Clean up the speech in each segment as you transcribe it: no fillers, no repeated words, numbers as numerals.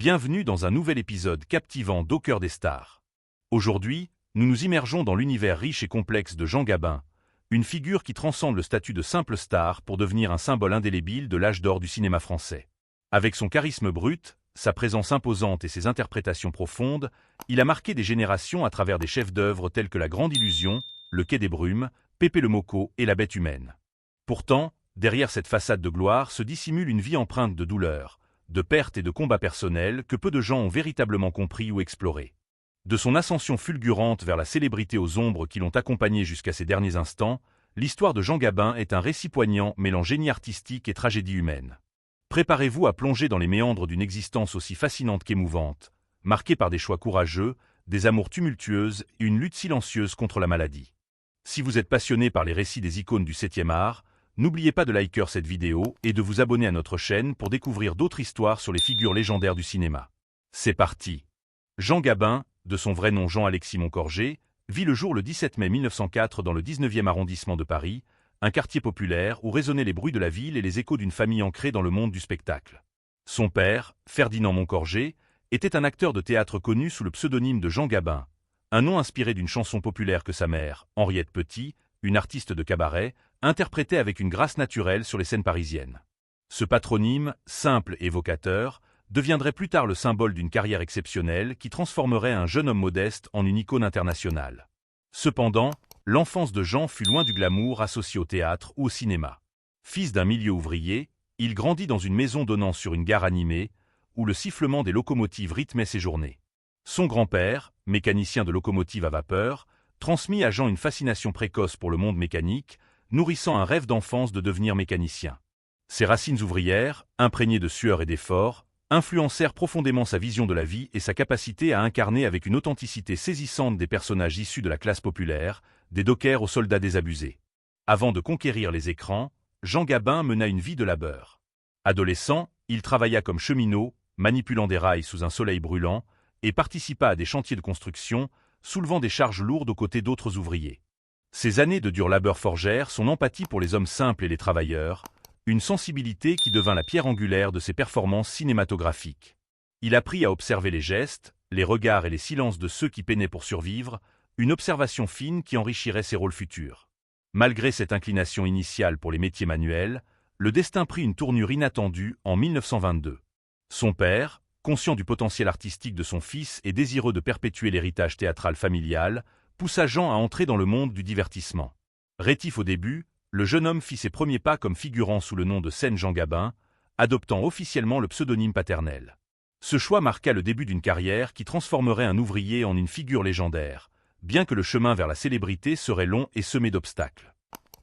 Bienvenue dans un nouvel épisode captivant d'Au cœur des stars. Aujourd'hui, nous nous immergeons dans l'univers riche et complexe de Jean Gabin, une figure qui transcende le statut de simple star pour devenir un symbole indélébile de l'âge d'or du cinéma français. Avec son charisme brut, sa présence imposante et ses interprétations profondes, il a marqué des générations à travers des chefs-d'œuvre tels que La Grande Illusion, Le Quai des Brumes, Pépé le Mocco et La Bête humaine. Pourtant, derrière cette façade de gloire se dissimule une vie empreinte de douleur, de pertes et de combats personnels que peu de gens ont véritablement compris ou explorés. De son ascension fulgurante vers la célébrité aux ombres qui l'ont accompagné jusqu'à ses derniers instants, l'histoire de Jean Gabin est un récit poignant mêlant génie artistique et tragédie humaine. Préparez-vous à plonger dans les méandres d'une existence aussi fascinante qu'émouvante, marquée par des choix courageux, des amours tumultueuses et une lutte silencieuse contre la maladie. Si vous êtes passionné par les récits des icônes du 7e art, n'oubliez pas de liker cette vidéo et de vous abonner à notre chaîne pour découvrir d'autres histoires sur les figures légendaires du cinéma. C'est parti. Jean Gabin, de son vrai nom Jean-Alexis Moncorgé, vit le jour le 17 mai 1904 dans le 19e arrondissement de Paris, un quartier populaire où résonnaient les bruits de la ville et les échos d'une famille ancrée dans le monde du spectacle. Son père, Ferdinand Moncorgé, était un acteur de théâtre connu sous le pseudonyme de Jean Gabin, un nom inspiré d'une chanson populaire que sa mère, Henriette Petit, une artiste de cabaret, interprétait avec une grâce naturelle sur les scènes parisiennes. Ce patronyme, simple et évocateur, deviendrait plus tard le symbole d'une carrière exceptionnelle qui transformerait un jeune homme modeste en une icône internationale. Cependant, l'enfance de Jean fut loin du glamour associé au théâtre ou au cinéma. Fils d'un milieu ouvrier, il grandit dans une maison donnant sur une gare animée, où le sifflement des locomotives rythmait ses journées. Son grand-père, mécanicien de locomotive à vapeur, transmit à Jean une fascination précoce pour le monde mécanique, nourrissant un rêve d'enfance de devenir mécanicien. Ses racines ouvrières, imprégnées de sueur et d'effort, influencèrent profondément sa vision de la vie et sa capacité à incarner avec une authenticité saisissante des personnages issus de la classe populaire, des dockers aux soldats désabusés. Avant de conquérir les écrans, Jean Gabin mena une vie de labeur. Adolescent, il travailla comme cheminot, manipulant des rails sous un soleil brûlant, et participa à des chantiers de construction, soulevant des charges lourdes aux côtés d'autres ouvriers. Ces années de dur labeur forgèrent son empathie pour les hommes simples et les travailleurs, une sensibilité qui devint la pierre angulaire de ses performances cinématographiques. Il apprit à observer les gestes, les regards et les silences de ceux qui peinaient pour survivre, une observation fine qui enrichirait ses rôles futurs. Malgré cette inclination initiale pour les métiers manuels, le destin prit une tournure inattendue en 1922. Son père, conscient du potentiel artistique de son fils et désireux de perpétuer l'héritage théâtral familial, poussa Jean à entrer dans le monde du divertissement. Rétif au début, le jeune homme fit ses premiers pas comme figurant sous le nom de scène Jean Gabin, adoptant officiellement le pseudonyme paternel. Ce choix marqua le début d'une carrière qui transformerait un ouvrier en une figure légendaire, bien que le chemin vers la célébrité serait long et semé d'obstacles.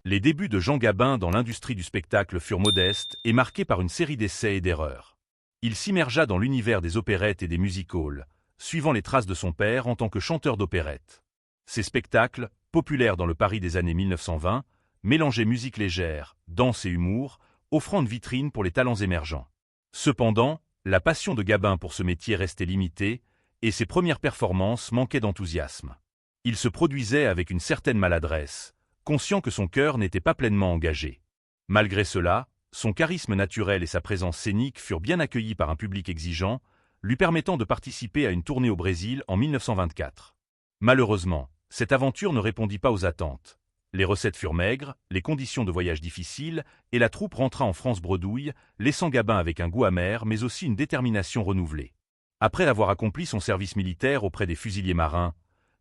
Les débuts de Jean Gabin dans l'industrie du spectacle furent modestes et marqués par une série d'essais et d'erreurs. Il s'immergea dans l'univers des opérettes et des music-halls, suivant les traces de son père en tant que chanteur d'opérette. Ces spectacles, populaires dans le Paris des années 1920, mélangeaient musique légère, danse et humour, offrant une vitrine pour les talents émergents. Cependant, la passion de Gabin pour ce métier restait limitée, et ses premières performances manquaient d'enthousiasme. Il se produisait avec une certaine maladresse, conscient que son cœur n'était pas pleinement engagé. Malgré cela, son charisme naturel et sa présence scénique furent bien accueillis par un public exigeant, lui permettant de participer à une tournée au Brésil en 1924. Malheureusement, cette aventure ne répondit pas aux attentes. Les recettes furent maigres, les conditions de voyage difficiles, et la troupe rentra en France bredouille, laissant Gabin avec un goût amer mais aussi une détermination renouvelée. Après avoir accompli son service militaire auprès des fusiliers marins,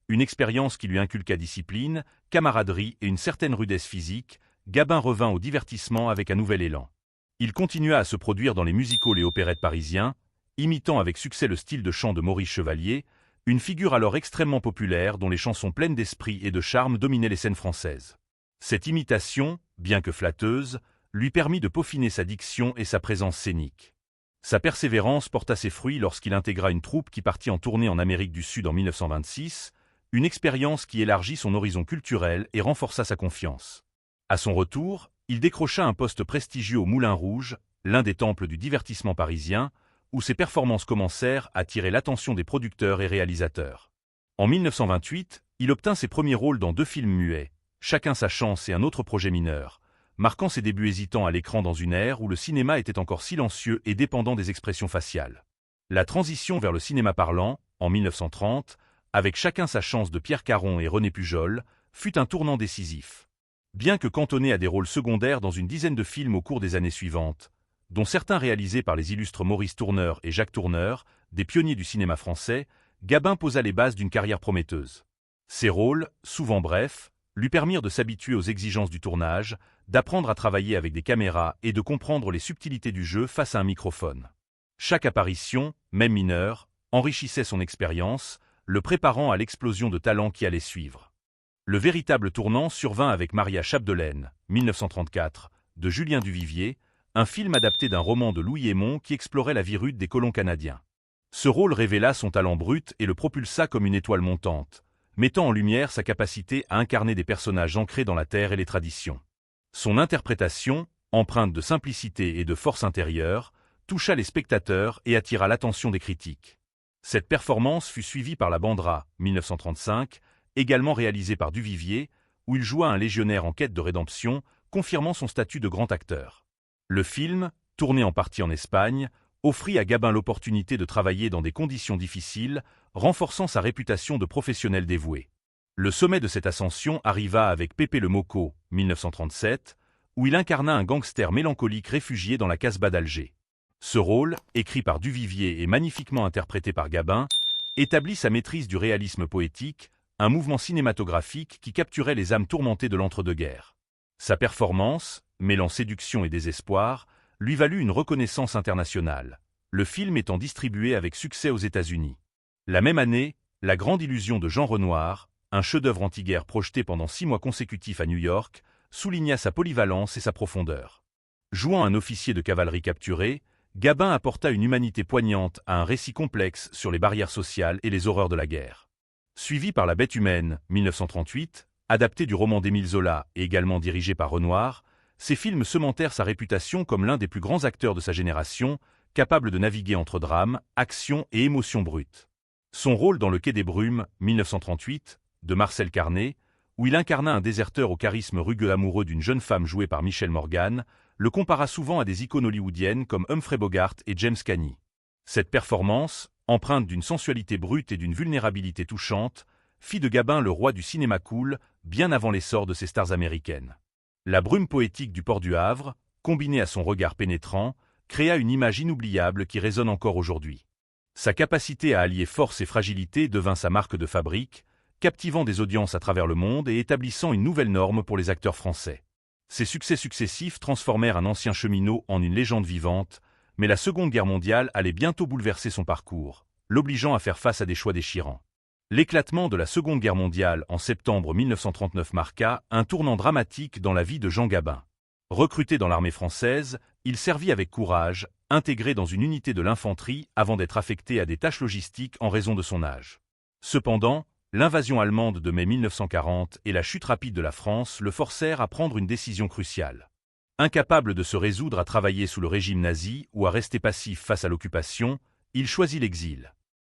une expérience qui lui inculqua discipline, camaraderie et une certaine rudesse physique, Gabin revint au divertissement avec un nouvel élan. Il continua à se produire dans les musicals et opérettes parisiens, imitant avec succès le style de chant de Maurice Chevalier, une figure alors extrêmement populaire dont les chansons pleines d'esprit et de charme dominaient les scènes françaises. Cette imitation, bien que flatteuse, lui permit de peaufiner sa diction et sa présence scénique. Sa persévérance porta ses fruits lorsqu'il intégra une troupe qui partit en tournée en Amérique du Sud en 1926, une expérience qui élargit son horizon culturel et renforça sa confiance. À son retour, il décrocha un poste prestigieux au Moulin Rouge, l'un des temples du divertissement parisien, où ses performances commencèrent à attirer l'attention des producteurs et réalisateurs. En 1928, il obtint ses premiers rôles dans 2 films muets, Chacun sa chance et un autre projet mineur, marquant ses débuts hésitants à l'écran dans une ère où le cinéma était encore silencieux et dépendant des expressions faciales. La transition vers le cinéma parlant, en 1930, avec Chacun sa chance de Pierre Caron et René Pujol, fut un tournant décisif. Bien que cantonné à des rôles secondaires dans une dizaine de films au cours des années suivantes, dont certains réalisés par les illustres Maurice Tourneur et Jacques Tourneur, des pionniers du cinéma français, Gabin posa les bases d'une carrière prometteuse. Ses rôles, souvent brefs, lui permirent de s'habituer aux exigences du tournage, d'apprendre à travailler avec des caméras et de comprendre les subtilités du jeu face à un microphone. Chaque apparition, même mineure, enrichissait son expérience, le préparant à l'explosion de talent qui allait suivre. Le véritable tournant survint avec Maria Chapdelaine, 1934, de Julien Duvivier, un film adapté d'un roman de Louis Hémon qui explorait la vie rude des colons canadiens. Ce rôle révéla son talent brut et le propulsa comme une étoile montante, mettant en lumière sa capacité à incarner des personnages ancrés dans la terre et les traditions. Son interprétation, empreinte de simplicité et de force intérieure, toucha les spectateurs et attira l'attention des critiques. Cette performance fut suivie par La Bandera, 1935, également réalisée par Duvivier, où il joua un légionnaire en quête de rédemption, confirmant son statut de grand acteur. Le film, tourné en partie en Espagne, offrit à Gabin l'opportunité de travailler dans des conditions difficiles, renforçant sa réputation de professionnel dévoué. Le sommet de cette ascension arriva avec Pépé le Moko, 1937, où il incarna un gangster mélancolique réfugié dans la Casbah d'Alger. Ce rôle, écrit par Duvivier et magnifiquement interprété par Gabin, établit sa maîtrise du réalisme poétique, un mouvement cinématographique qui capturait les âmes tourmentées de l'entre-deux-guerres. Sa performance, mêlant séduction et désespoir, lui valut une reconnaissance internationale, le film étant distribué avec succès aux États-Unis. La même année, La Grande Illusion de Jean Renoir, un chef-d'œuvre anti-guerre projeté pendant 6 mois consécutifs à New York, souligna sa polyvalence et sa profondeur. Jouant un officier de cavalerie capturé, Gabin apporta une humanité poignante à un récit complexe sur les barrières sociales et les horreurs de la guerre. Suivi par La Bête humaine, 1938, adapté du roman d'Émile Zola et également dirigé par Renoir, ces films cementèrent sa réputation comme l'un des plus grands acteurs de sa génération, capable de naviguer entre drame, action et émotion brute. Son rôle dans Le Quai des Brumes, 1938, de Marcel Carné, où il incarna un déserteur au charisme rugueux amoureux d'une jeune femme jouée par Michelle Morgan, le compara souvent à des icônes hollywoodiennes comme Humphrey Bogart et James Cagney. Cette performance, empreinte d'une sensualité brute et d'une vulnérabilité touchante, fit de Gabin le roi du cinéma cool, bien avant l'essor de ses stars américaines. La brume poétique du port du Havre, combinée à son regard pénétrant, créa une image inoubliable qui résonne encore aujourd'hui. Sa capacité à allier force et fragilité devint sa marque de fabrique, captivant des audiences à travers le monde et établissant une nouvelle norme pour les acteurs français. Ses succès successifs transformèrent un ancien cheminot en une légende vivante, mais la Seconde Guerre mondiale allait bientôt bouleverser son parcours, l'obligeant à faire face à des choix déchirants. L'éclatement de la Seconde Guerre mondiale en septembre 1939 marqua un tournant dramatique dans la vie de Jean Gabin. Recruté dans l'armée française, il servit avec courage, intégré dans une unité de l'infanterie avant d'être affecté à des tâches logistiques en raison de son âge. Cependant, l'invasion allemande de mai 1940 et la chute rapide de la France le forcèrent à prendre une décision cruciale. Incapable de se résoudre à travailler sous le régime nazi ou à rester passif face à l'occupation, il choisit l'exil.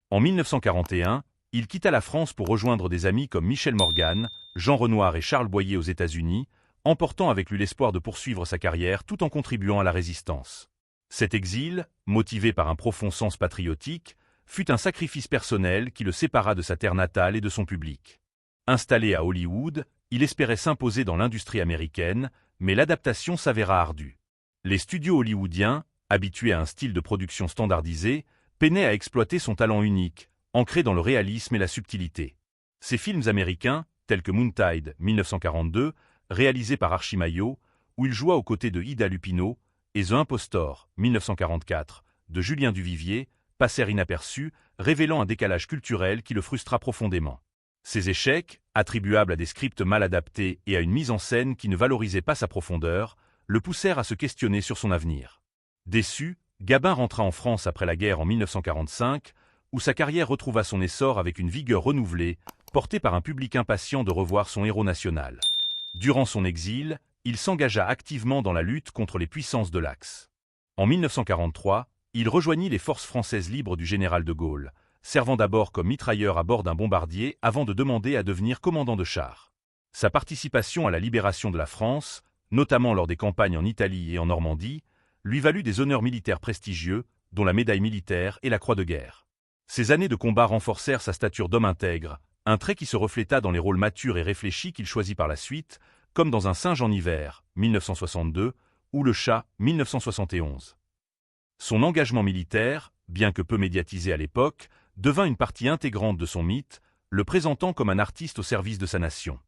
En 1941, il quitta la France pour rejoindre des amis comme Michel Morgan, Jean Renoir et Charles Boyer aux États-Unis, emportant avec lui l'espoir de poursuivre sa carrière tout en contribuant à la résistance. Cet exil, motivé par un profond sens patriotique, fut un sacrifice personnel qui le sépara de sa terre natale et de son public. Installé à Hollywood, il espérait s'imposer dans l'industrie américaine, mais l'adaptation s'avéra ardue. Les studios hollywoodiens, habitués à un style de production standardisé, peinaient à exploiter son talent unique, ancré dans le réalisme et la subtilité. Ces films américains, tels que Moon Tide, 1942, réalisé par Archie Maillot, où il joua aux côtés de Ida Lupino, et The Impostor, 1944, de Julien Duvivier, passèrent inaperçus, révélant un décalage culturel qui le frustra profondément. Ces échecs, attribuables à des scripts mal adaptés et à une mise en scène qui ne valorisait pas sa profondeur, le poussèrent à se questionner sur son avenir. Déçu, Gabin rentra en France après la guerre en 1945, où sa carrière retrouva son essor avec une vigueur renouvelée, portée par un public impatient de revoir son héros national. Durant son exil, il s'engagea activement dans la lutte contre les puissances de l'Axe. En 1943, il rejoignit les forces françaises libres du général de Gaulle, servant d'abord comme mitrailleur à bord d'un bombardier avant de demander à devenir commandant de char. Sa participation à la libération de la France, notamment lors des campagnes en Italie et en Normandie, lui valut des honneurs militaires prestigieux, dont la médaille militaire et la croix de guerre. Ces années de combat renforcèrent sa stature d'homme intègre, un trait qui se refléta dans les rôles matures et réfléchis qu'il choisit par la suite, comme dans Un singe en hiver, 1962, ou Le chat, 1971. Son engagement militaire, bien que peu médiatisé à l'époque, devint une partie intégrante de son mythe, le présentant comme un artiste au service de sa nation.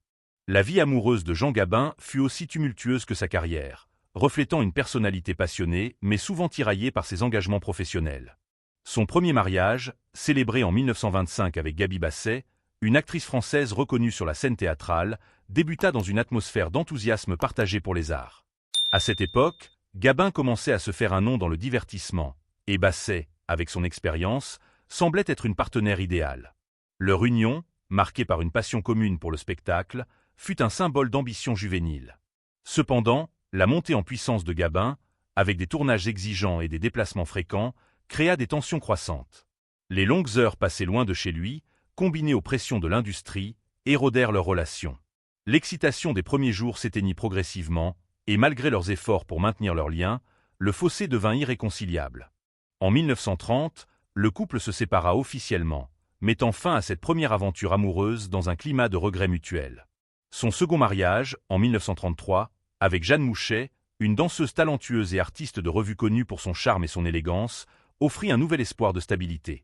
La vie amoureuse de Jean Gabin fut aussi tumultueuse que sa carrière, reflétant une personnalité passionnée mais souvent tiraillée par ses engagements professionnels. Son premier mariage, célébré en 1925 avec Gaby Basset, une actrice française reconnue sur la scène théâtrale, débuta dans une atmosphère d'enthousiasme partagé pour les arts. À cette époque, Gabin commençait à se faire un nom dans le divertissement, et Basset, avec son expérience, semblait être une partenaire idéale. Leur union, marquée par une passion commune pour le spectacle, fut un symbole d'ambition juvénile. Cependant, la montée en puissance de Gabin, avec des tournages exigeants et des déplacements fréquents, créa des tensions croissantes. Les longues heures passées loin de chez lui, combinées aux pressions de l'industrie, érodèrent leurs relations. L'excitation des premiers jours s'éteignit progressivement, et malgré leurs efforts pour maintenir leur lien, le fossé devint irréconciliable. En 1930, le couple se sépara officiellement, mettant fin à cette première aventure amoureuse dans un climat de regret mutuel. Son second mariage, en 1933, avec Jeanne Mouchet, une danseuse talentueuse et artiste de revue connue pour son charme et son élégance, offrit un nouvel espoir de stabilité.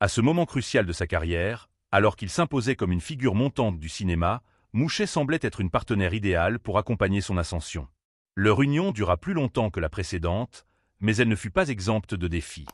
À ce moment crucial de sa carrière, alors qu'il s'imposait comme une figure montante du cinéma, Mouchet semblait être une partenaire idéale pour accompagner son ascension. Leur union dura plus longtemps que la précédente, mais elle ne fut pas exempte de défis.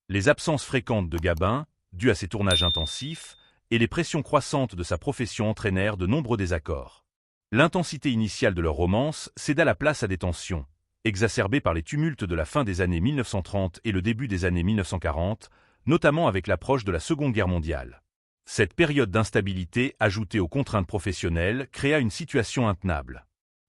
Les absences fréquentes de Gabin, dues à ses tournages intensifs, et les pressions croissantes de sa profession entraînèrent de nombreux désaccords. L'intensité initiale de leur romance céda la place à des tensions, exacerbées par les tumultes de la fin des années 1930 et le début des années 1940, notamment avec l'approche de la Seconde Guerre mondiale. Cette période d'instabilité, ajoutée aux contraintes professionnelles, créa une situation intenable.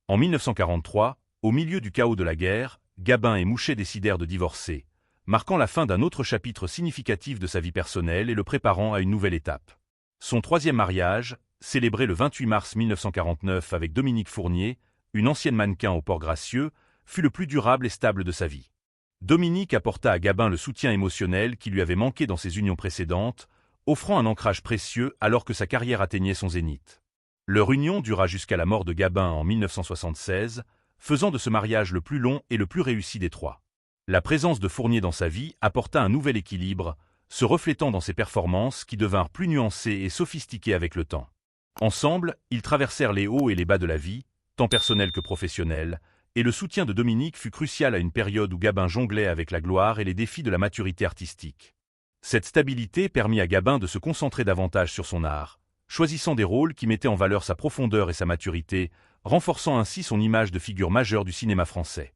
En 1943, au milieu du chaos de la guerre, Gabin et Mouchet décidèrent de divorcer, marquant la fin d'un autre chapitre significatif de sa vie personnelle et le préparant à une nouvelle étape. Son troisième mariage, célébré le 28 mars 1949 avec Dominique Fournier, une ancienne mannequin au Port-Gracieux, fut le plus durable et stable de sa vie. Dominique apporta à Gabin le soutien émotionnel qui lui avait manqué dans ses unions précédentes, offrant un ancrage précieux alors que sa carrière atteignait son zénith. Leur union dura jusqu'à la mort de Gabin en 1976, faisant de ce mariage le plus long et le plus réussi des trois. La présence de Fournier dans sa vie apporta un nouvel équilibre, se reflétant dans ses performances qui devinrent plus nuancées et sophistiquées avec le temps. Ensemble, ils traversèrent les hauts et les bas de la vie, tant personnels que professionnels, et le soutien de Dominique fut crucial à une période où Gabin jonglait avec la gloire et les défis de la maturité artistique. Cette stabilité permit à Gabin de se concentrer davantage sur son art, choisissant des rôles qui mettaient en valeur sa profondeur et sa maturité, renforçant ainsi son image de figure majeure du cinéma français.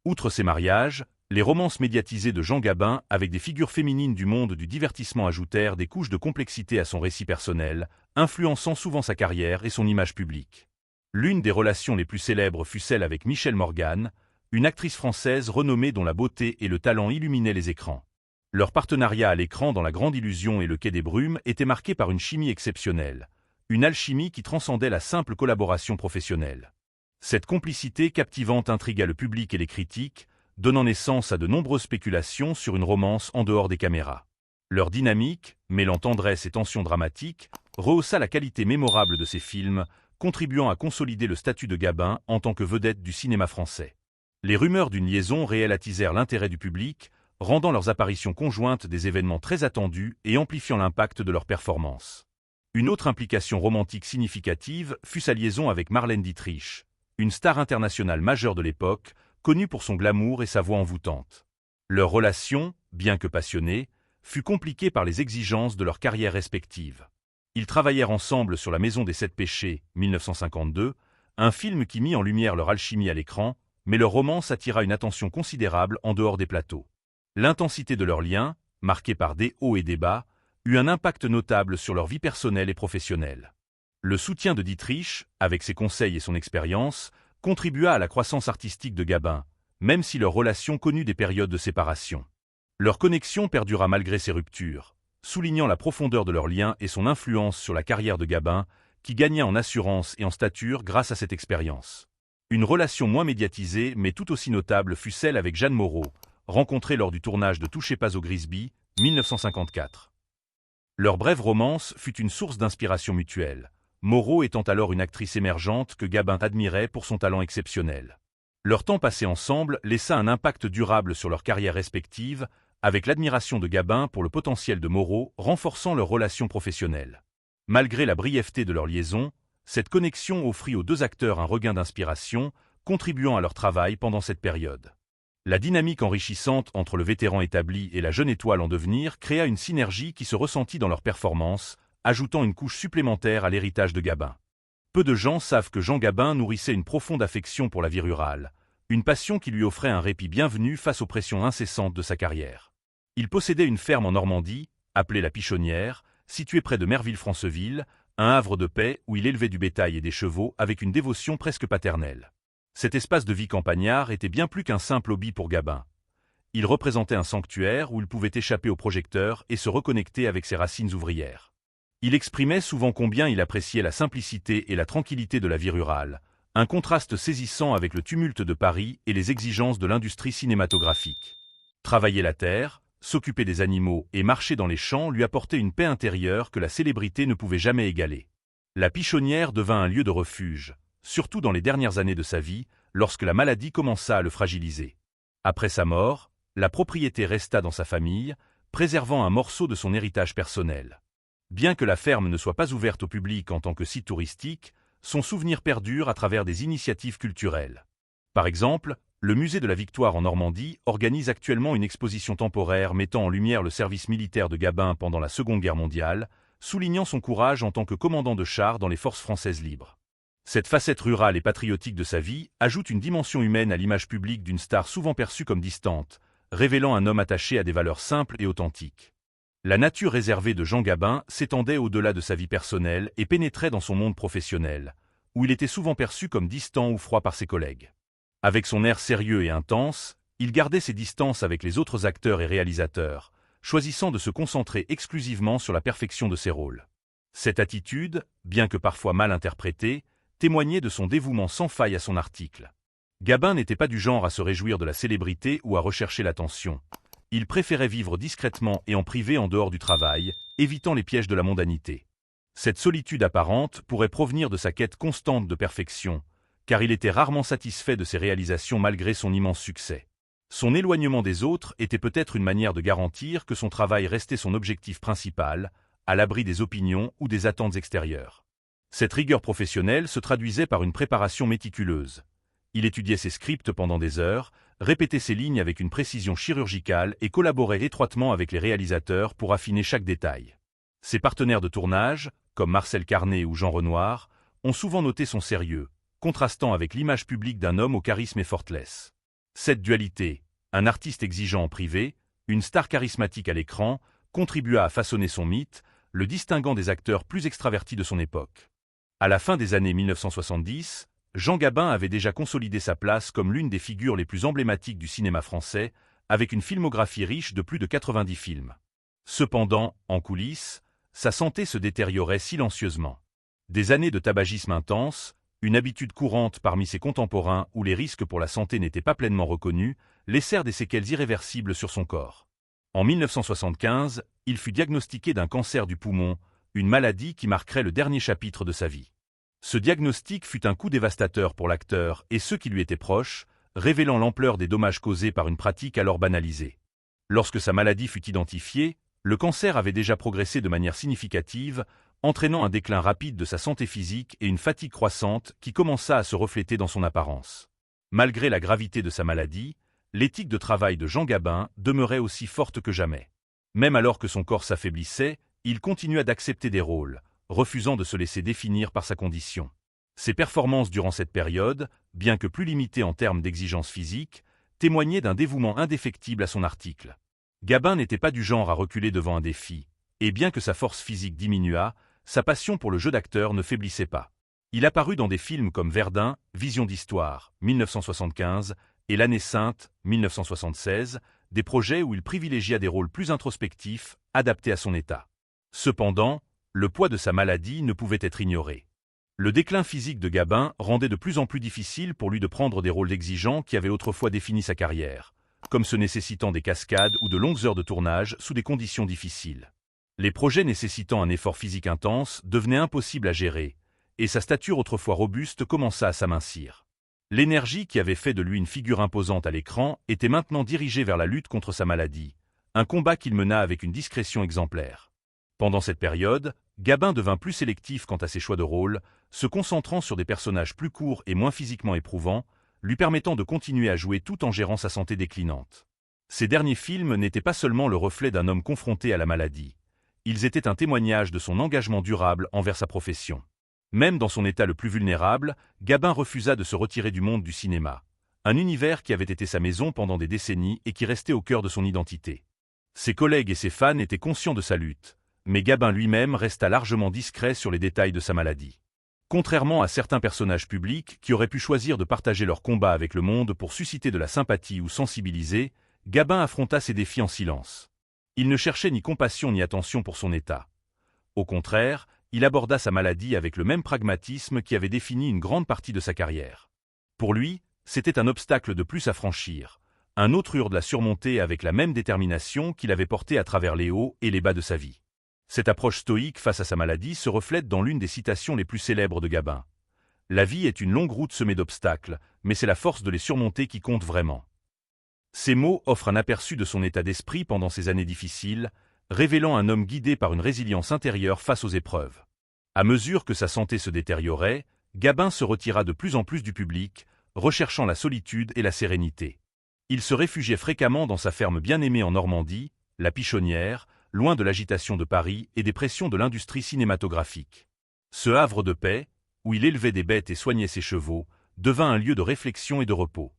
Outre ses mariages, les romances médiatisées de Jean Gabin avec des figures féminines du monde du divertissement ajoutèrent des couches de complexité à son récit personnel, influençant souvent sa carrière et son image publique. L'une des relations les plus célèbres fut celle avec Michèle Morgan, une actrice française renommée dont la beauté et le talent illuminaient les écrans. Leur partenariat à l'écran dans La Grande Illusion et Le Quai des Brumes était marqué par une chimie exceptionnelle, une alchimie qui transcendait la simple collaboration professionnelle. Cette complicité captivante intrigua le public et les critiques, donnant naissance à de nombreuses spéculations sur une romance en dehors des caméras. Leur dynamique, mêlant tendresse et tension dramatique, rehaussa la qualité mémorable de ces films, contribuant à consolider le statut de Gabin en tant que vedette du cinéma français. Les rumeurs d'une liaison réelle attisèrent l'intérêt du public, rendant leurs apparitions conjointes des événements très attendus et amplifiant l'impact de leur performance. Une autre implication romantique significative fut sa liaison avec Marlène Dietrich, une star internationale majeure de l'époque, connue pour son glamour et sa voix envoûtante. Leur relation, bien que passionnée, fut compliquée par les exigences de leurs carrières respectives. Ils travaillèrent ensemble sur La Maison des Sept Péchés, 1952, un film qui mit en lumière leur alchimie à l'écran, mais leur romance attira une attention considérable en dehors des plateaux. L'intensité de leur lien, marquée par des hauts et des bas, eut un impact notable sur leur vie personnelle et professionnelle. Le soutien de Dietrich, avec ses conseils et son expérience, contribua à la croissance artistique de Gabin, même si leur relation connut des périodes de séparation. Leur connexion perdura malgré ces ruptures, soulignant la profondeur de leur lien et son influence sur la carrière de Gabin, qui gagna en assurance et en stature grâce à cette expérience. Une relation moins médiatisée mais tout aussi notable fut celle avec Jeanne Moreau, rencontrés lors du tournage de Touchez pas au Grisby, 1954. Leur brève romance fut une source d'inspiration mutuelle, Moreau étant alors une actrice émergente que Gabin admirait pour son talent exceptionnel. Leur temps passé ensemble laissa un impact durable sur leurs carrières respectives, avec l'admiration de Gabin pour le potentiel de Moreau renforçant leur relation professionnelle. Malgré la brièveté de leur liaison, cette connexion offrit aux deux acteurs un regain d'inspiration, contribuant à leur travail pendant cette période. La dynamique enrichissante entre le vétéran établi et la jeune étoile en devenir créa une synergie qui se ressentit dans leurs performances, ajoutant une couche supplémentaire à l'héritage de Gabin. Peu de gens savent que Jean Gabin nourrissait une profonde affection pour la vie rurale, une passion qui lui offrait un répit bienvenu face aux pressions incessantes de sa carrière. Il possédait une ferme en Normandie, appelée la Pichonnière, située près de Merville-Franceville, un havre de paix où il élevait du bétail et des chevaux avec une dévotion presque paternelle. Cet espace de vie campagnard était bien plus qu'un simple hobby pour Gabin. Il représentait un sanctuaire où il pouvait échapper aux projecteurs et se reconnecter avec ses racines ouvrières. Il exprimait souvent combien il appréciait la simplicité et la tranquillité de la vie rurale, un contraste saisissant avec le tumulte de Paris et les exigences de l'industrie cinématographique. Travailler la terre, s'occuper des animaux et marcher dans les champs lui apportait une paix intérieure que la célébrité ne pouvait jamais égaler. La Pichonnière devint un lieu de refuge, surtout dans les dernières années de sa vie, lorsque la maladie commença à le fragiliser. Après sa mort, la propriété resta dans sa famille, préservant un morceau de son héritage personnel. Bien que la ferme ne soit pas ouverte au public en tant que site touristique, son souvenir perdure à travers des initiatives culturelles. Par exemple, le musée de la Victoire en Normandie organise actuellement une exposition temporaire mettant en lumière le service militaire de Gabin pendant la Seconde Guerre mondiale, soulignant son courage en tant que commandant de char dans les forces françaises libres. Cette facette rurale et patriotique de sa vie ajoute une dimension humaine à l'image publique d'une star souvent perçue comme distante, révélant un homme attaché à des valeurs simples et authentiques. La nature réservée de Jean Gabin s'étendait au-delà de sa vie personnelle et pénétrait dans son monde professionnel, où il était souvent perçu comme distant ou froid par ses collègues. Avec son air sérieux et intense, il gardait ses distances avec les autres acteurs et réalisateurs, choisissant de se concentrer exclusivement sur la perfection de ses rôles. Cette attitude, bien que parfois mal interprétée, témoignait de son dévouement sans faille à son article. Gabin n'était pas du genre à se réjouir de la célébrité ou à rechercher l'attention. Il préférait vivre discrètement et en privé en dehors du travail, évitant les pièges de la mondanité. Cette solitude apparente pourrait provenir de sa quête constante de perfection, car il était rarement satisfait de ses réalisations malgré son immense succès. Son éloignement des autres était peut-être une manière de garantir que son travail restait son objectif principal, à l'abri des opinions ou des attentes extérieures. Cette rigueur professionnelle se traduisait par une préparation méticuleuse. Il étudiait ses scripts pendant des heures, répétait ses lignes avec une précision chirurgicale et collaborait étroitement avec les réalisateurs pour affiner chaque détail. Ses partenaires de tournage, comme Marcel Carné ou Jean Renoir, ont souvent noté son sérieux, contrastant avec l'image publique d'un homme au charisme effortless. Cette dualité, un artiste exigeant en privé, une star charismatique à l'écran, contribua à façonner son mythe, le distinguant des acteurs plus extravertis de son époque. À la fin des années 1970, Jean Gabin avait déjà consolidé sa place comme l'une des figures les plus emblématiques du cinéma français, avec une filmographie riche de plus de 90 films. Cependant, en coulisses, sa santé se détériorait silencieusement. Des années de tabagisme intense, une habitude courante parmi ses contemporains où les risques pour la santé n'étaient pas pleinement reconnus, laissèrent des séquelles irréversibles sur son corps. En 1975, il fut diagnostiqué d'un cancer du poumon, une maladie qui marquerait le dernier chapitre de sa vie. Ce diagnostic fut un coup dévastateur pour l'acteur et ceux qui lui étaient proches, révélant l'ampleur des dommages causés par une pratique alors banalisée. Lorsque sa maladie fut identifiée, le cancer avait déjà progressé de manière significative, entraînant un déclin rapide de sa santé physique et une fatigue croissante qui commença à se refléter dans son apparence. Malgré la gravité de sa maladie, l'éthique de travail de Jean Gabin demeurait aussi forte que jamais. Même alors que son corps s'affaiblissait, il continua d'accepter des rôles, refusant de se laisser définir par sa condition. Ses performances durant cette période, bien que plus limitées en termes d'exigences physiques, témoignaient d'un dévouement indéfectible à son article. Gabin n'était pas du genre à reculer devant un défi, et bien que sa force physique diminuât, sa passion pour le jeu d'acteur ne faiblissait pas. Il apparut dans des films comme Verdun, Vision d'Histoire, 1975, et L'Année Sainte, 1976, des projets où il privilégia des rôles plus introspectifs, adaptés à son état. Cependant, le poids de sa maladie ne pouvait être ignoré. Le déclin physique de Gabin rendait de plus en plus difficile pour lui de prendre des rôles exigeants qui avaient autrefois défini sa carrière, comme ceux nécessitant des cascades ou de longues heures de tournage sous des conditions difficiles. Les projets nécessitant un effort physique intense devenaient impossibles à gérer, et sa stature autrefois robuste commença à s'amincir. L'énergie qui avait fait de lui une figure imposante à l'écran était maintenant dirigée vers la lutte contre sa maladie, un combat qu'il mena avec une discrétion exemplaire. Pendant cette période, Gabin devint plus sélectif quant à ses choix de rôle, se concentrant sur des personnages plus courts et moins physiquement éprouvants, lui permettant de continuer à jouer tout en gérant sa santé déclinante. Ces derniers films n'étaient pas seulement le reflet d'un homme confronté à la maladie. Ils étaient un témoignage de son engagement durable envers sa profession. Même dans son état le plus vulnérable, Gabin refusa de se retirer du monde du cinéma, un univers qui avait été sa maison pendant des décennies et qui restait au cœur de son identité. Ses collègues et ses fans étaient conscients de sa lutte, mais Gabin lui-même resta largement discret sur les détails de sa maladie. Contrairement à certains personnages publics qui auraient pu choisir de partager leur combat avec le monde pour susciter de la sympathie ou sensibiliser, Gabin affronta ces défis en silence. Il ne cherchait ni compassion ni attention pour son état. Au contraire, il aborda sa maladie avec le même pragmatisme qui avait défini une grande partie de sa carrière. Pour lui, c'était un obstacle de plus à franchir, un autre hurde à surmonter avec la même détermination qu'il avait portée à travers les hauts et les bas de sa vie. Cette approche stoïque face à sa maladie se reflète dans l'une des citations les plus célèbres de Gabin. « La vie est une longue route semée d'obstacles, mais c'est la force de les surmonter qui compte vraiment. » Ces mots offrent un aperçu de son état d'esprit pendant ces années difficiles, révélant un homme guidé par une résilience intérieure face aux épreuves. À mesure que sa santé se détériorait, Gabin se retira de plus en plus du public, recherchant la solitude et la sérénité. Il se réfugiait fréquemment dans sa ferme bien-aimée en Normandie, la Pichonnière, loin de l'agitation de Paris et des pressions de l'industrie cinématographique. Ce havre de paix, où il élevait des bêtes et soignait ses chevaux, devint un lieu de réflexion et de repos.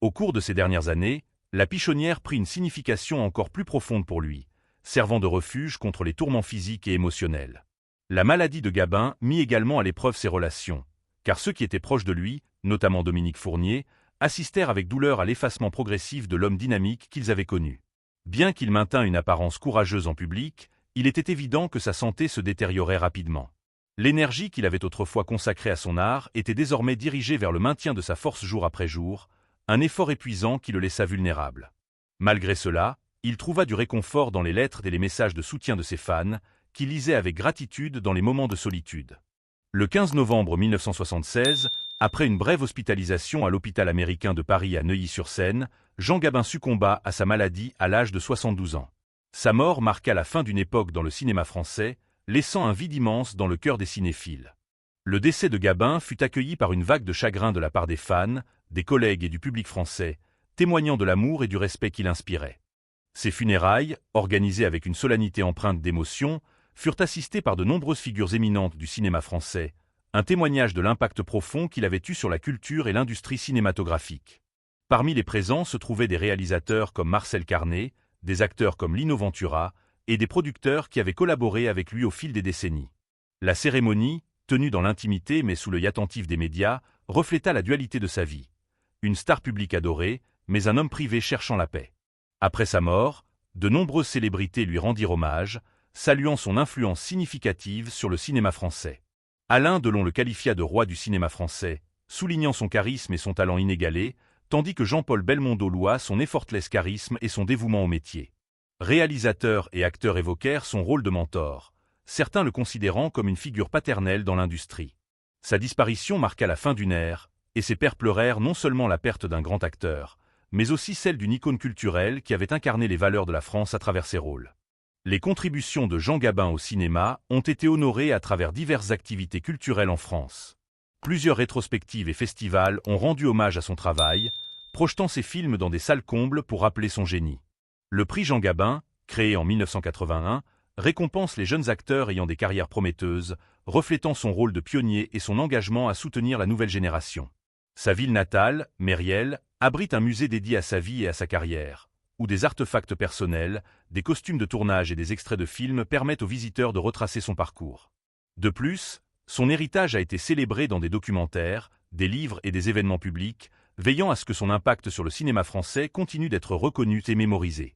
Au cours de ces dernières années, la Pichonnière prit une signification encore plus profonde pour lui, servant de refuge contre les tourments physiques et émotionnels. La maladie de Gabin mit également à l'épreuve ses relations, car ceux qui étaient proches de lui, notamment Dominique Fournier, assistèrent avec douleur à l'effacement progressif de l'homme dynamique qu'ils avaient connu. Bien qu'il maintint une apparence courageuse en public, il était évident que sa santé se détériorait rapidement. L'énergie qu'il avait autrefois consacrée à son art était désormais dirigée vers le maintien de sa force jour après jour, un effort épuisant qui le laissa vulnérable. Malgré cela, il trouva du réconfort dans les lettres et les messages de soutien de ses fans, qu'il lisait avec gratitude dans les moments de solitude. Le 15 novembre 1976, après une brève hospitalisation à l'hôpital américain de Paris à Neuilly-sur-Seine, Jean Gabin succomba à sa maladie à l'âge de 72 ans. Sa mort marqua la fin d'une époque dans le cinéma français, laissant un vide immense dans le cœur des cinéphiles. Le décès de Gabin fut accueilli par une vague de chagrin de la part des fans, des collègues et du public français, témoignant de l'amour et du respect qu'il inspirait. Ses funérailles, organisées avec une solennité empreinte d'émotion, furent assistées par de nombreuses figures éminentes du cinéma français, un témoignage de l'impact profond qu'il avait eu sur la culture et l'industrie cinématographique. Parmi les présents se trouvaient des réalisateurs comme Marcel Carné, des acteurs comme Lino Ventura et des producteurs qui avaient collaboré avec lui au fil des décennies. La cérémonie, tenue dans l'intimité mais sous l'œil attentif des médias, refléta la dualité de sa vie. Une star publique adorée, mais un homme privé cherchant la paix. Après sa mort, de nombreuses célébrités lui rendirent hommage, saluant son influence significative sur le cinéma français. Alain Delon le qualifia de roi du cinéma français, soulignant son charisme et son talent inégalé, tandis que Jean-Paul Belmondo loua son effortless charisme et son dévouement au métier. Réalisateurs et acteurs évoquèrent son rôle de mentor, certains le considérant comme une figure paternelle dans l'industrie. Sa disparition marqua la fin d'une ère, et ses pairs pleurèrent non seulement la perte d'un grand acteur, mais aussi celle d'une icône culturelle qui avait incarné les valeurs de la France à travers ses rôles. Les contributions de Jean Gabin au cinéma ont été honorées à travers diverses activités culturelles en France. Plusieurs rétrospectives et festivals ont rendu hommage à son travail, projetant ses films dans des salles combles pour rappeler son génie. Le prix Jean Gabin, créé en 1981, récompense les jeunes acteurs ayant des carrières prometteuses, reflétant son rôle de pionnier et son engagement à soutenir la nouvelle génération. Sa ville natale, Mériel, abrite un musée dédié à sa vie et à sa carrière, où des artefacts personnels, des costumes de tournage et des extraits de films permettent aux visiteurs de retracer son parcours. De plus, son héritage a été célébré dans des documentaires, des livres et des événements publics, veillant à ce que son impact sur le cinéma français continue d'être reconnu et mémorisé.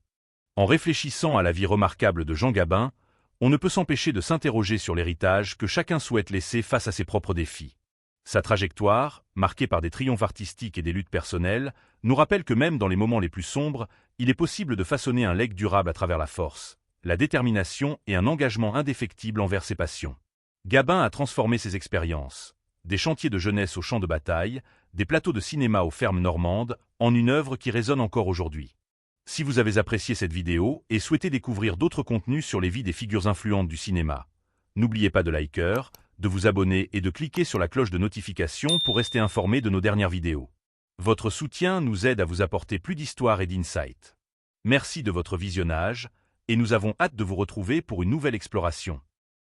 En réfléchissant à la vie remarquable de Jean Gabin, on ne peut s'empêcher de s'interroger sur l'héritage que chacun souhaite laisser face à ses propres défis. Sa trajectoire, marquée par des triomphes artistiques et des luttes personnelles, nous rappelle que même dans les moments les plus sombres, il est possible de façonner un legs durable à travers la force, la détermination et un engagement indéfectible envers ses passions. Gabin a transformé ses expériences, des chantiers de jeunesse aux champs de bataille, des plateaux de cinéma aux fermes normandes, en une œuvre qui résonne encore aujourd'hui. Si vous avez apprécié cette vidéo et souhaitez découvrir d'autres contenus sur les vies des figures influentes du cinéma, n'oubliez pas de liker, de vous abonner et de cliquer sur la cloche de notification pour rester informé de nos dernières vidéos. Votre soutien nous aide à vous apporter plus d'histoires et d'insights. Merci de votre visionnage, et nous avons hâte de vous retrouver pour une nouvelle exploration.